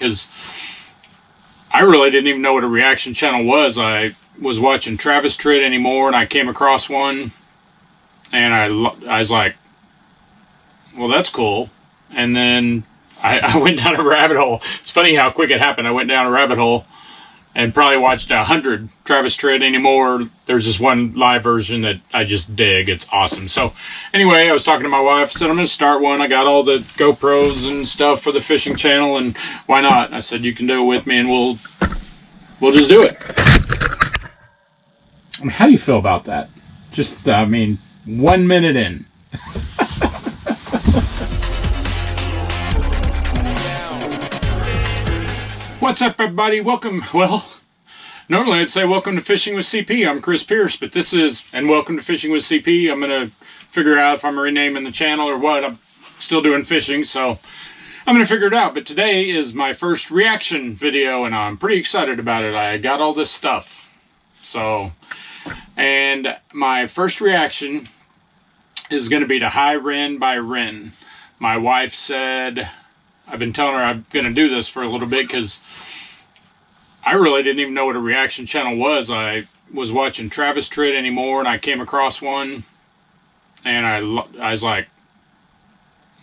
because I really didn't even know what a reaction channel was. I was watching Travis Tritt anymore, and I came across one, and I was like, well, that's cool. And then I went down a rabbit hole. It's funny how quick it happened. I went down a rabbit hole and probably watched 100 Travis Tritt anymore. There's this one live version that I just dig. It's awesome. So anyway, I was talking to my wife. I said, I'm going to start one. I got all the GoPros and stuff for the fishing channel, and why not? I said, you can do it with me, and we'll just do it. I mean, how do you feel about that? Just, 1 minute in. What's up, everybody? Welcome. Well, normally I'd say welcome to Fishing with CP. I'm Chris Pierce, but this is, and welcome to Fishing with CP. I'm going to figure out if I'm renaming the channel or what. I'm still doing fishing, so I'm going to figure it out. But today is my first reaction video, and I'm pretty excited about it. I got all this stuff. So, and my first reaction is going to be to Hi Ren by Ren. My wife said, I've been telling her I'm going to do this for a little bit because I really didn't even know what a reaction channel was. I was watching Travis Tritt anymore, and I came across one, and I was like,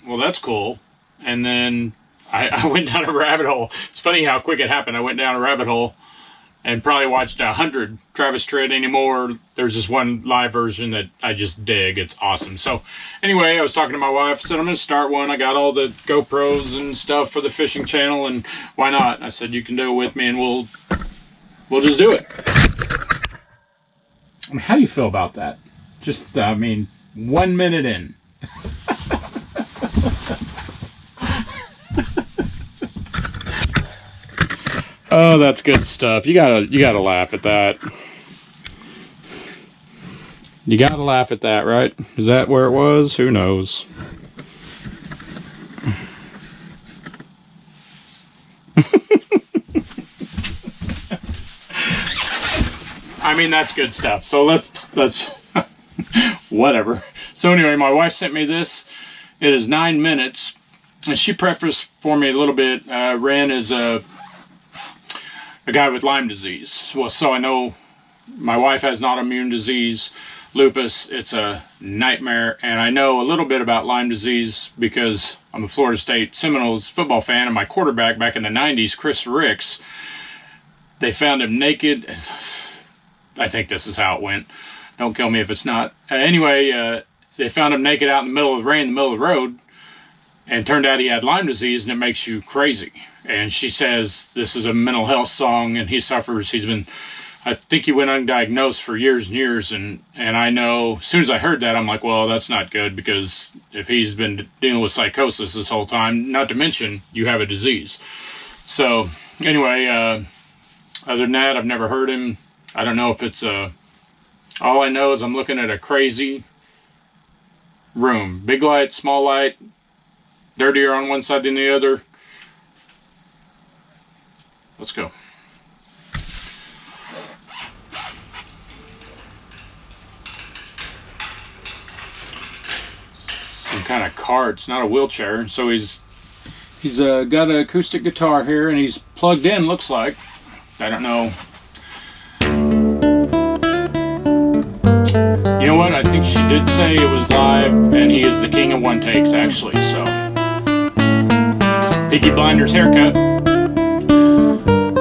well, that's cool. And then I went down a rabbit hole. It's funny how quick it happened. I went down a rabbit hole and probably watched 100 Travis Tritt anymore. There's this one live version that I just dig. It's awesome. So anyway, I was talking to my wife. I said, I'm going to start one. I got all the GoPros and stuff for the fishing channel, and why not? I said, you can do it with me, and we'll just do it. I mean, how do you feel about that? Just, 1 minute in. Oh, that's good stuff. You gotta laugh at that. You gotta laugh at that, right? Is that where it was? Who knows? That's good stuff. So let's whatever. So anyway, my wife sent me this. It is 9 minutes, and she prefaced for me a little bit. Ren is a guy with Lyme disease. So I know my wife has an autoimmune disease, lupus. It's a nightmare. And I know a little bit about Lyme disease because I'm a Florida State Seminoles football fan, and my quarterback back in the 90s, Chris Ricks, they found him naked. I think this is how it went. Don't kill me if it's not. Anyway, they found him naked out in the middle of the rain, in the middle of the road, and turned out he had Lyme disease, and it makes you crazy. And she says this is a mental health song, and he suffers. I think he went undiagnosed for years and years, and I know, as soon as I heard that, I'm like, well, that's not good, because if he's been dealing with psychosis this whole time, not to mention, you have a disease. So, anyway, other than that, I've never heard him. I don't know if it's all I know is I'm looking at a crazy room. Big light, small light, dirtier on one side than the other. Let's go. Some kind of car. It's not a wheelchair. So he's got an acoustic guitar here, and he's plugged in, looks like. I don't know. You know what? I think she did say it was live, and he is the king of one takes, actually. So, Peaky Blinders haircut.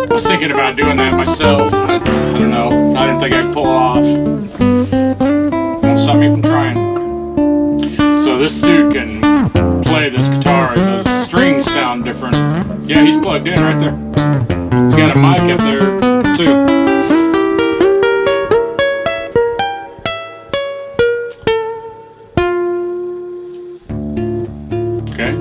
I was thinking about doing that myself. I don't know. I didn't think I could pull it off. Won't stop me from trying. So this dude can play this guitar. Those strings sound different. Yeah, he's plugged in right there. He's got a mic up there too. Okay.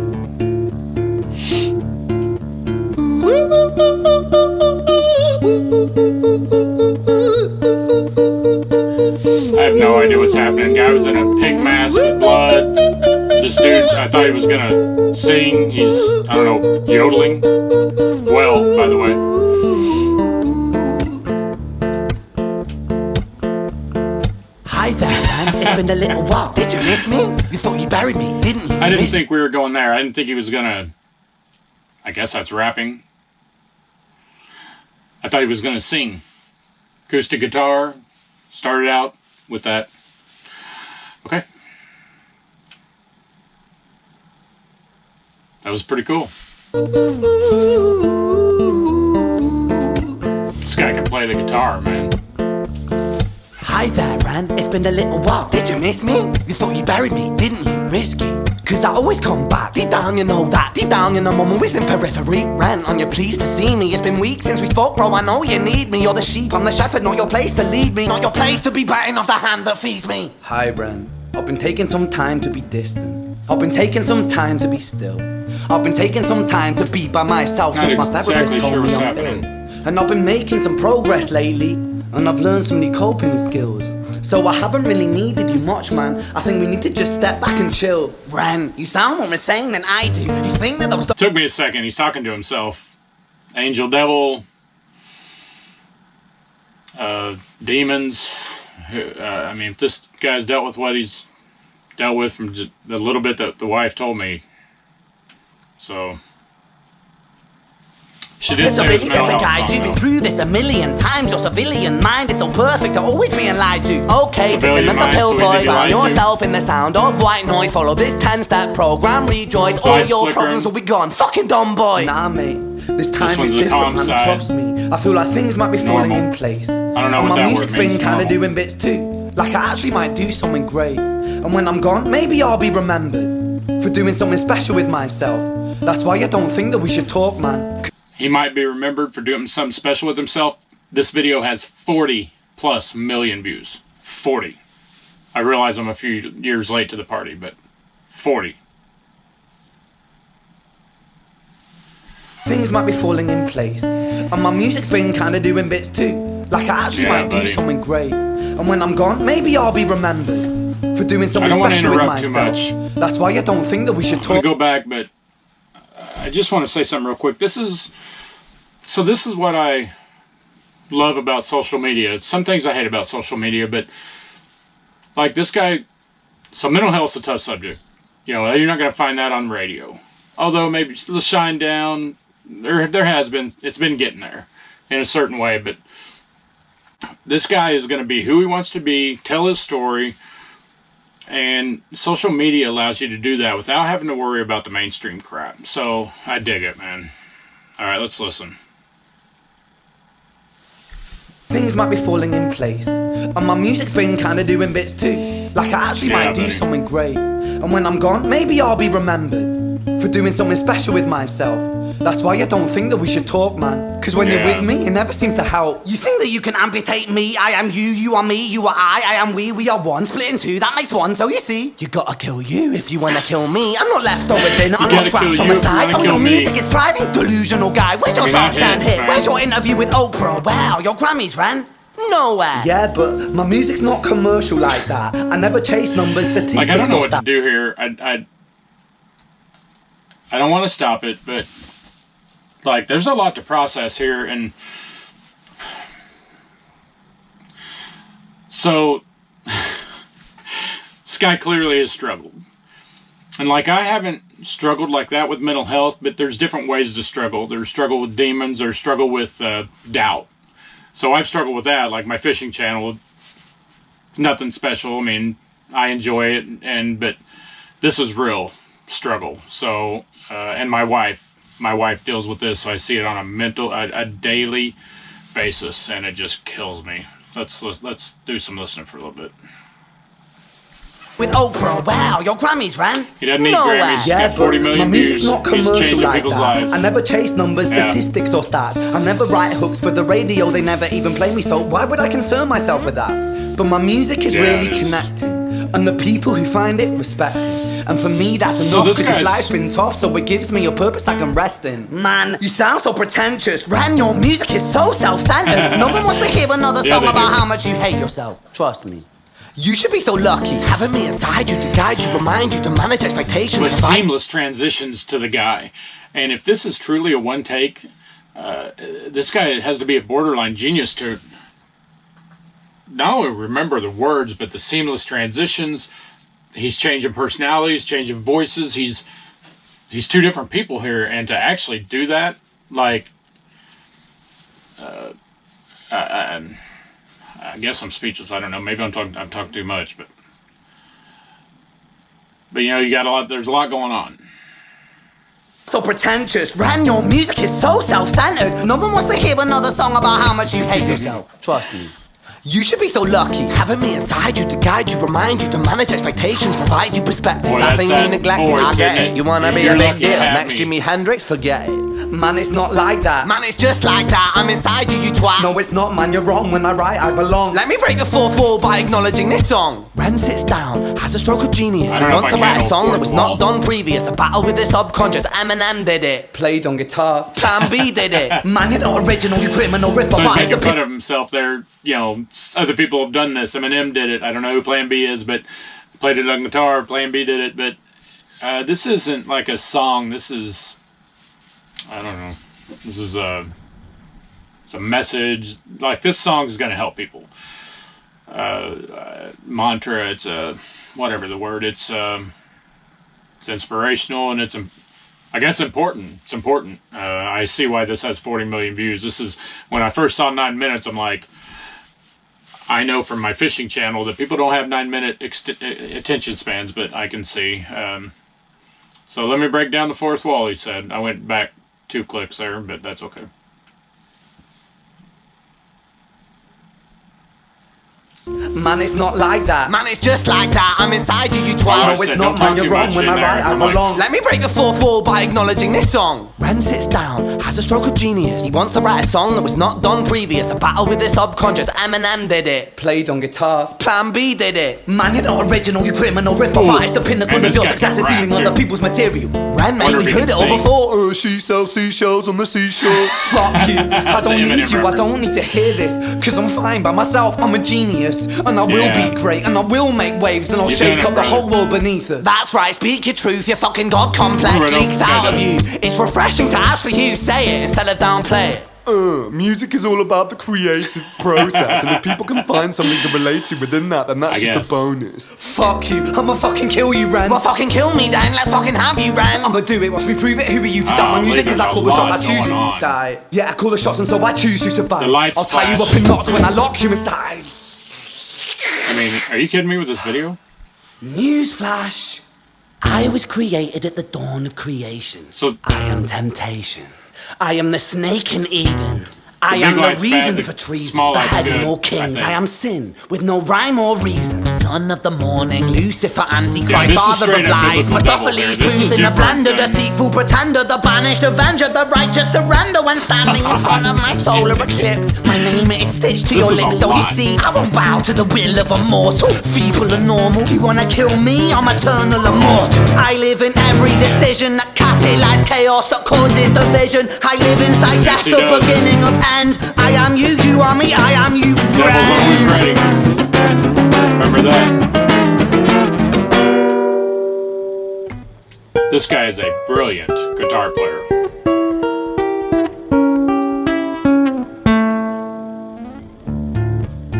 I have no idea what's happening. Guy was in a pig mask with blood. This dude, I thought he was gonna sing. He's, I don't know, yodeling. Well, by the way. Hi there, Ren. It's been a little while. Did you miss me? You thought you buried me, didn't you? I didn't think we were going there. I didn't think he was gonna... I guess that's rapping. I thought he was going to sing. Acoustic guitar. Started out with that. Okay. That was pretty cool. This guy can play the guitar, man. Hi there, Ren. It's been a little while. Did you miss me? You thought you buried me, didn't you? Risky. Cause I always come back. Deep down you know that. Deep down you know I'm always in periphery. Ren, are you pleased to see me? It's been weeks since we spoke, bro. I know you need me. You're the sheep, I'm the shepherd. Not your place to lead me. Not your place to be biting off the hand that feeds me. Hi, Ren. I've been taking some time to be distant. I've been taking some time to be still. I've been taking some time to be by myself since my therapist told me I'm ill. And I've been making some progress lately, and I've learned some new coping skills. So I haven't really needed you much, man. I think we need to just step back and chill. Ren, you sound more insane than I do. You think that those... Took me a second. He's talking to himself. Angel, devil, demons. I mean, if this guy's dealt with what he's dealt with from just the little bit that the wife told me. So... She did say really get the guide. You've been through this a million times. Your civilian mind is so perfect to always being lied to. Okay, picking up the pill, boy. Find yourself in the sound of white noise. Follow this 10-step program. Rejoice. All your problems will be gone. Fucking dumb boy. Nah, mate. This time is different, man. Trust me. I feel like things might be falling in place. I don't know and what my that music's word means. been kinda doing bits too. Like I actually might do something great. And when I'm gone, maybe I'll be remembered for doing something special with myself. That's why I don't think that we should talk, man. He might be remembered for doing something special with himself. This video has 40+ million views. 40. I realize I'm a few years late to the party, but 40. Things might be falling in place. And my music's been kinda doing bits too. Like I actually might do something great. And when I'm gone, maybe I'll be remembered for doing something special with myself. Too much. That's why I don't think that we should talk. I'm gonna go back, but I just want to say something real quick. This is what I love about social media. Some things I hate about social media, but like this guy, so mental health's a tough subject. You know, you're not going to find that on radio. Although maybe the shine down, there has been, it's been getting there in a certain way, but this guy is going to be who he wants to be, tell his story, and social media allows you to do that without having to worry about the mainstream crap. So, I dig it, man. Alright, let's listen. Things might be falling in place. And my music's been kinda doing bits too. Like I actually might do something great. And when I'm gone, maybe I'll be remembered for doing something special with myself. That's why I don't think that we should talk, man. Cause when you're with me, it never seems to help. You think that you can amputate me? I am you, you are me, you are I am we are one. Split in two, that makes one. So you see, you gotta kill you if you wanna kill me. I'm not left over dinner, I'm not scraps on the side. Oh, your music is thriving, delusional guy. Where's your top 10 hit? Where's your interview with Oprah? Wow, your Grammys ran nowhere. Yeah, but my music's not commercial like that. I never chase numbers, statistics. Like, I don't know what to do here. I don't want to stop it, but like, there's a lot to process here, and so this guy clearly has struggled. And like, I haven't struggled like that with mental health, but there's different ways to struggle. There's struggle with demons, or struggle with doubt. So I've struggled with that, like my fishing channel. It's nothing special. I mean, I enjoy it, but this is real struggle. So, and my wife deals with this, so I see it on a daily basis, and it just kills me. Let's do some listening for a little bit. With Oprah, wow, your Grammys ran he doesn't need Grammys. Yeah, got 40 million my music's views. not commercial like people's that. lives. I never chase numbers, statistics or stats. I never write hooks for the radio, they never even play me, so why would I concern myself with that? But my music is really connecting, and the people who find it respect it. And for me that's enough, cause this life's been tough, so it gives me a purpose I can rest in. Man, you sound so pretentious. Ren, your music is so self-centered. No one wants to hear another song about how much you hate yourself. Trust me. You should be so lucky, having me inside you to guide you, remind you to manage expectations. With seamless transitions to the guy. And if this is truly a one take, this guy has to be a borderline genius to not only remember the words, but the seamless transitions. He's changing personalities, changing voices. He's two different people here, and to actually do that, like, I guess I'm speechless. I don't know. Maybe I'm talking too much, but you know, you got a lot. There's a lot going on. So pretentious, Ren, your music is so self-centered. No one wants to hear another song about how much you hate yourself. Trust me. You should be so lucky, having me inside you to guide you, remind you to manage expectations, provide you perspective. Boy, That thing you neglected, voice, I get it. You wanna be a big deal, next me. Jimi Hendrix, forget it. Man, it's not like that. Man, it's just like that. I'm inside you, you twat. No, it's not, man, you're wrong. When I write, I belong. Let me break the fourth wall by acknowledging this song. Ren sits down, has a stroke of genius. He wants to write a song that was not done previous. A battle with the subconscious. Eminem did it. Played on guitar. Plan B did it. Man, you're not original, you criminal rip So off. he's making fun of himself there. You know, other people have done this. Eminem did it. I don't know who Plan B is, but played it on guitar. Plan B did it, but this isn't like a song. This is, I don't know. This is it's a message. Like, this song is going to help people. Mantra. It's whatever the word. It's inspirational, and it's, I guess, important. It's important. I see why this has 40 million views. This is, when I first saw 9 minutes, I'm like, I know from my fishing channel that people don't have 9 minute attention spans, but I can see. So let me break down the fourth wall, he said. I went back 2 clicks there, but that's okay. Man, it's not like that. Man, it's just like that. I'm inside you, you twat. No, it's not, man, you're wrong. When I write, I belong. Let me break the fourth wall by acknowledging this song. Ren sits down, has a stroke of genius. He wants to write a song that was not done previous. A battle with the subconscious. Eminem did it. Played on guitar. Plan B did it. Man, you're not original, you criminal rip-off artist. The pinnacle of your success is stealing other people's material. Ren, mate, we've heard it all before. She sells seashells on the seashore. Fuck you. I don't need you, I don't need to hear this. Cause I'm fine by myself, I'm a genius. And I will be great, and I will make waves, and I'll shake up the whole world beneath us. That's right, speak your truth, your fucking god complex leaks out of you. It's refreshing to ask for you, say it instead of downplay it. Music is all about the creative process, and if people can find something to relate to within that, then that's just a bonus. Fuck you, I'ma fucking kill you, Ren. Well, fucking kill me then, let's fucking have you, Ren. I'ma do it, watch me prove it, who are you to doubt my music? Cause I call the shots, I choose you to die. Yeah, I call the shots, and so I choose to survive. I'll tie you up in knots when I lock you inside. I mean, are you kidding me with this video? Newsflash. I was created at the dawn of creation. So I am temptation. I am the snake in Eden. I am the reason for treason, beheading all kings. I am sin, with no rhyme or reason. Son of the morning, Lucifer, Antichrist, father of lies. Mephistophelies, proves in a blender, deceitful pretender, the banished avenger, the righteous surrender when standing in front of my solar eclipse. My name is stitched to your lips, so you see, I won't bow to the will of a mortal. Feeble and normal, you wanna kill me? I'm eternal immortal. I live in every decision that catalyzes chaos, that causes division. I live inside death, the beginning of end. I am you, you are me, I am you, friend. Remember that. This guy is a brilliant guitar player.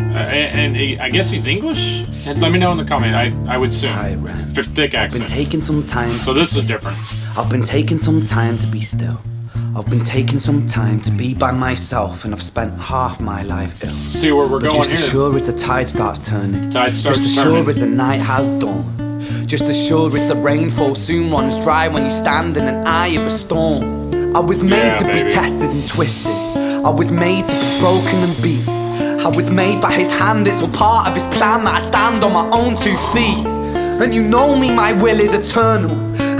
And I guess he's English? Let me know in the comment. I would assume. Hi Ren. Thick accent. I've been taking some time. So this is different. I've been taking some time to be still. I've been taking some time to be by myself, and I've spent half my life ill. See where we're going just here. Just as sure as the tide starts turning. Just as turning. sure as the night has dawned. Just as sure as the rainfall soon runs dry when you stand in an eye of a storm. I was made to be tested and twisted. I was made to be broken and beat. I was made by his hand, it's all part of his plan that I stand on my own 2 feet. And you know me, my will is eternal.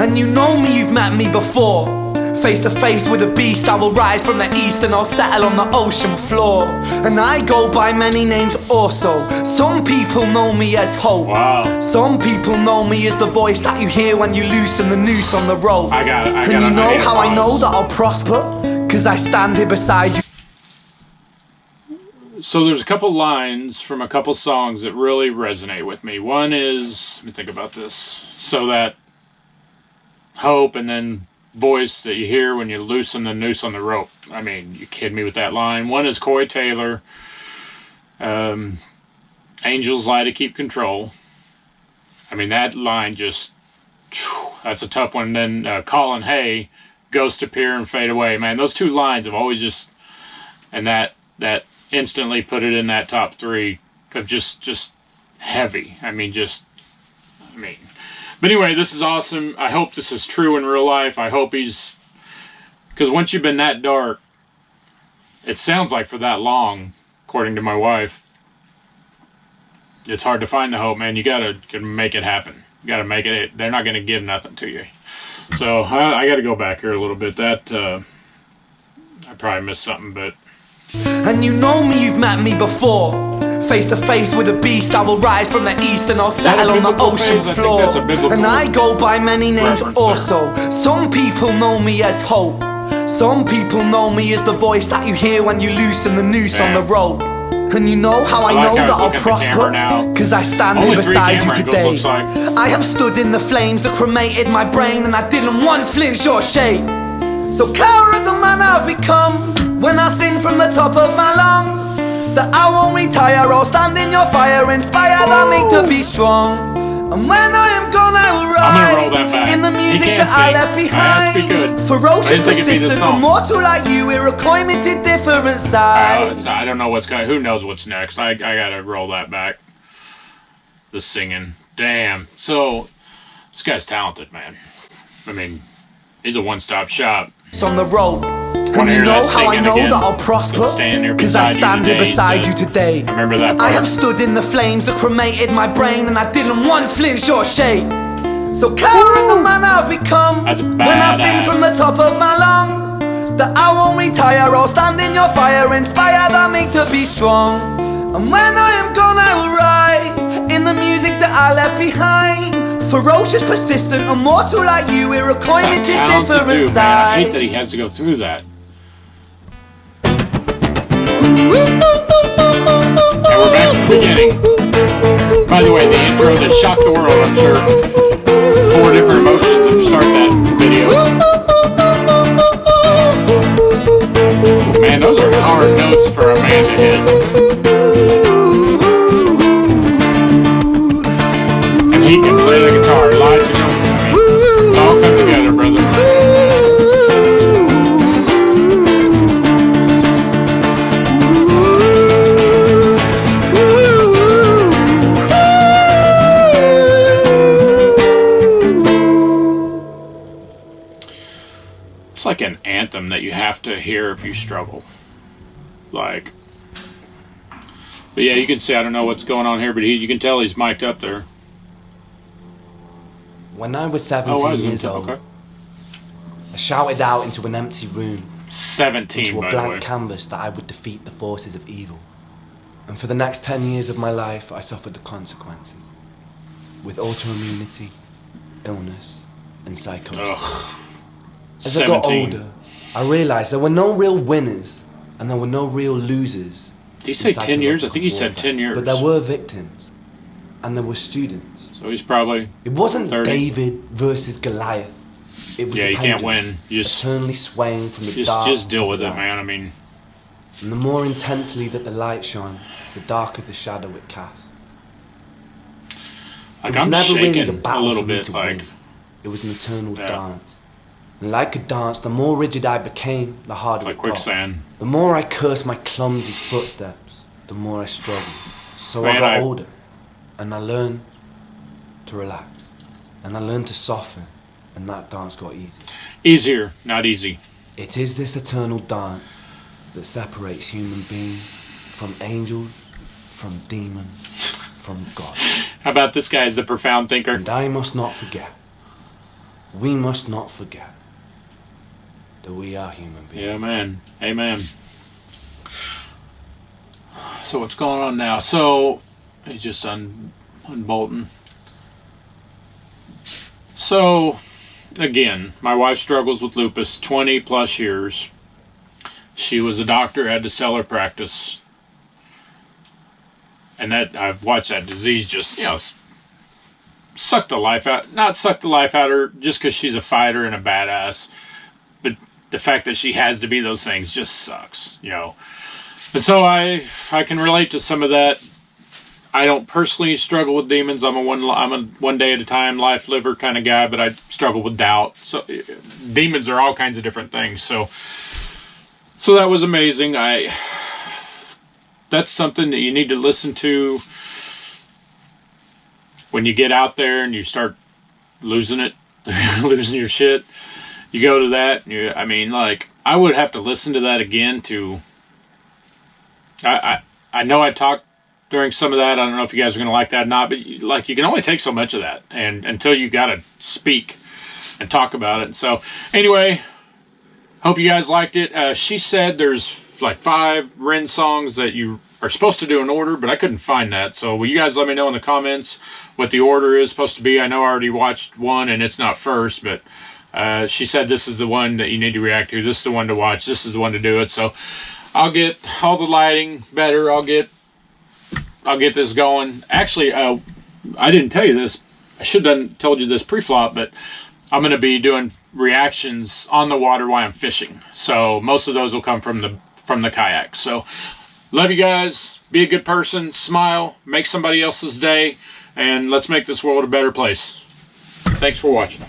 And you know me, you've met me before. Face to face with a beast, I will rise from the east and I'll settle on the ocean floor. And I go by many names also. Some people know me as hope. Wow. Some people know me as the voice that you hear when you loosen the noose on the rope. I got it. And you know how I know that I'll prosper? Cause I stand here beside you. So there's a couple lines from a couple songs that really resonate with me. One is, let me think about this. So that hope and then voice that you hear when you loosen the noose on the rope. I mean, you kidding me with that line. One is Corey Taylor. Angels lie to keep control. I mean, that line just, that's a tough one. And then Colin Hay, ghosts appear and fade away. Man, those 2 lines have always just, and that instantly put it in that top 3 of just heavy. I mean. But anyway, this is awesome. I hope this is true in real life. I hope he's... Because once you've been that dark, it sounds like for that long, according to my wife, it's hard to find the hope, man. You gotta make it happen. You gotta make it. They're not gonna give nothing to you. So I gotta go back here a little bit. That I probably missed something, but... And you know me, you've met me before. Face to face with a beast, I will rise from the east and I'll settle on the ocean floor. And I go by many names also. Some people know me as hope. Some people know me as the voice that you hear when you loosen the noose on the rope. And you know how I know that I'll prosper? Cause I stand here beside you today. I have stood in the flames that cremated my brain, and I didn't once flinch or shake. So coward the man I've become when I sing from the top of my lungs that I won't retire or stand in your fire, inspired by me to be strong. And when I am gone I will rise in the music that I left behind. Ferocious, persistent, immortal like you, Iroquois me to different sides. I don't know what's going. Who knows what's next? I gotta roll that back. The singing, damn. So this guy's talented, man. I mean, he's a one-stop shop. It's on the road. And you know how I know that I'll prosper? Cause I stand here beside you today. I remember that part. I have stood in the flames that cremated my brain, and I didn't once flinch or shake. So coward the man I've become when I sing from the top of my lungs that I won't retire or stand in your fire, inspired by me to be strong. And when I am gone I will rise in the music that I left behind. Ferocious, persistent, immortal like you, Iroquois me to different sides. I hate that he has to go through that. And we're back to the beginning. By the way, the intro that shocked the world, I'm sure. 4 different emotions that start that video. Man, those are hard notes for a man to hit. And he can play the guitar. Lights are going. I mean, it's all come together, brother. Like an anthem that you have to hear if you struggle. Like, but yeah, you can see, I don't know what's going on here, but you can tell he's mic'd up there. When I was 17 years old, I shouted out into an empty room, 17, into a blank canvas, that I would defeat the forces of evil. And for the next 10 years of my life, I suffered the consequences, with autoimmunity, illness, and psychosis. Ugh. As I got older, I realized there were no real winners and there were no real losers. Did he say 10 years? I think he said 10 years. But there were victims and there were students. So he's probably It wasn't 30. David versus Goliath. It was you can't win. You just eternally swaying from the dark. Just deal with it, man. I mean, and the more intensely that the light shone, the darker the shadow it cast. like I'm shaking a little bit. Like it was an eternal dance. And like a dance, the more rigid I became, the harder it got. Quicksand. The more I cursed my clumsy footsteps, the more I struggled. So I got older, and I learned to relax, and I learned to soften, and that dance got easier. Easier, not easy. It is this eternal dance that separates human beings from angels, from demons, from God. How about this guy as the profound thinker? And I must not forget, we must not forget, that we are human beings. Yeah, man. Amen. So what's going on now? So he's just unbolting. So again, my wife struggles with lupus 20 plus years. She was a doctor, had to sell her practice. And that I've watched that disease just, suck the life out. Not suck the life out of her just because she's a fighter and a badass. But the fact that she has to be those things just sucks, And so I can relate to some of that. I don't personally struggle with demons. I'm a one day at a time, life liver kind of guy, but I struggle with doubt. So demons are all kinds of different things. So that was amazing. that's something that you need to listen to when you get out there and you start losing it, losing your shit. You go to that. I mean, like, I would have to listen to that again to. I know I talked during some of that. I don't know if you guys are going to like that or not, but like, you can only take so much of that, and until you got to speak and talk about it. And so, anyway, hope you guys liked it. She said there's like 5 Ren songs that you are supposed to do in order, but I couldn't find that. So will you guys let me know in the comments what the order is supposed to be? I know I already watched one and it's not first, but she said this is the one that you need to react to. This is the one to watch. This is the one to do it. So I'll get all the lighting better. I'll get this going. Actually, I didn't tell you this. I should have told you this pre-flop, but I'm going to be doing reactions on the water while I'm fishing. So most of those will come from the kayak. So love you guys. Be a good person. Smile. Make somebody else's day. And let's make this world a better place. Thanks for watching.